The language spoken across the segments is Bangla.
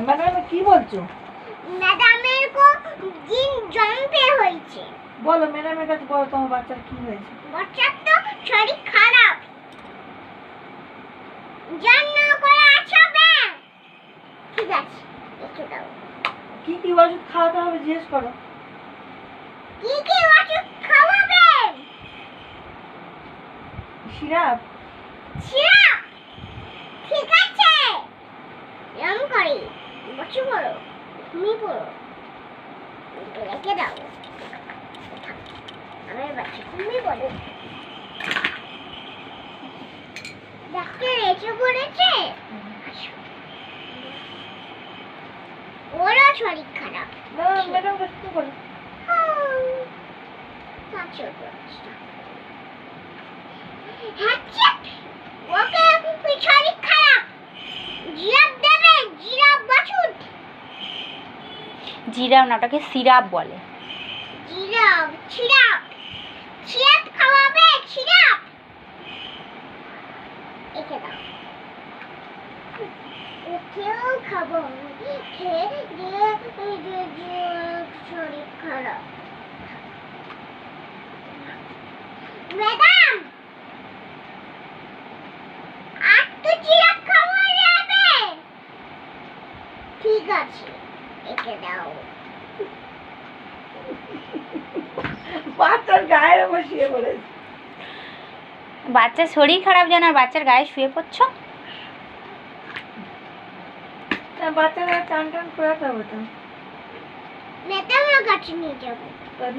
ম্যাডাম কি বলছো? ম্যাডামের কো জিন জম্পে হয়েছে। বলো ম্যাডামের কাছে বলো তোমার বাচ্চার কি হয়েছে। বাচ্চার তো শরীর খারাপ, জন্য করে আছে ব্যাং। ঠিক আছে, একটু দাও। কি কি ওষুধ খাওয়াতে হবে জিজ্ঞেস করো। কি কি ওষুধ খাওয়াবেন? সিরাপ। সিরাপ, ঠিক আছে। এরম করি বসে পড়ো, ঘুমিয়ে পড়ো, রেখে দাও। আমার বাচ্চা ঘুমিয়ে পড়ে। ডাক্তার এসে পড়েছে। ওরও শরীর খারাপ। ম্যাডাম কাছে কি করো। ওকে শরীর খারাপ, জিরাপ দেবে, জিরাপ বাছুর। জিরাপ না, ওটাকে সিরাপ বলে। জিরাপ, সিরাপ, সিরাপ খাওয়াবে, সিরাপ। একে দাও। ওকেও খাবো, খেয়ে দিয়ে শরীর খারাপ। ম্যাডাম, আর তো জিরাপ খাওয়া যাবে। ঠিক আছে, একে দাও। বাচ্চার গায়ের উপর শুয়ে পড়েছে। বাচ্চার শরীর খারাপ যেন আর বাচ্চার গায়ে শুয়ে পড়ছো। বাচ্চারা টান টান করাতে হবে তো। ম্যাডামের কাছে নিয়ে যাবো।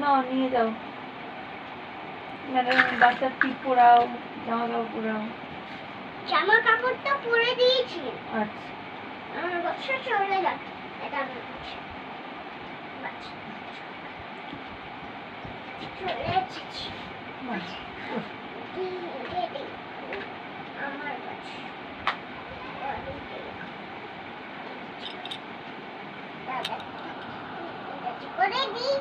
না নিয়ে যাও। ম্যাডাম বাচ্চার টিপ পরাও, জামা কাপড় পরাও। জামা কাপড় তো পরে দিয়েছি। আচ্ছা আমার বাচ্চা চলে যাবে। ম্যাডামের কাছে বাচ্চা চলে এসেছি। আচ্ছা। আমার কাছে করে দিই।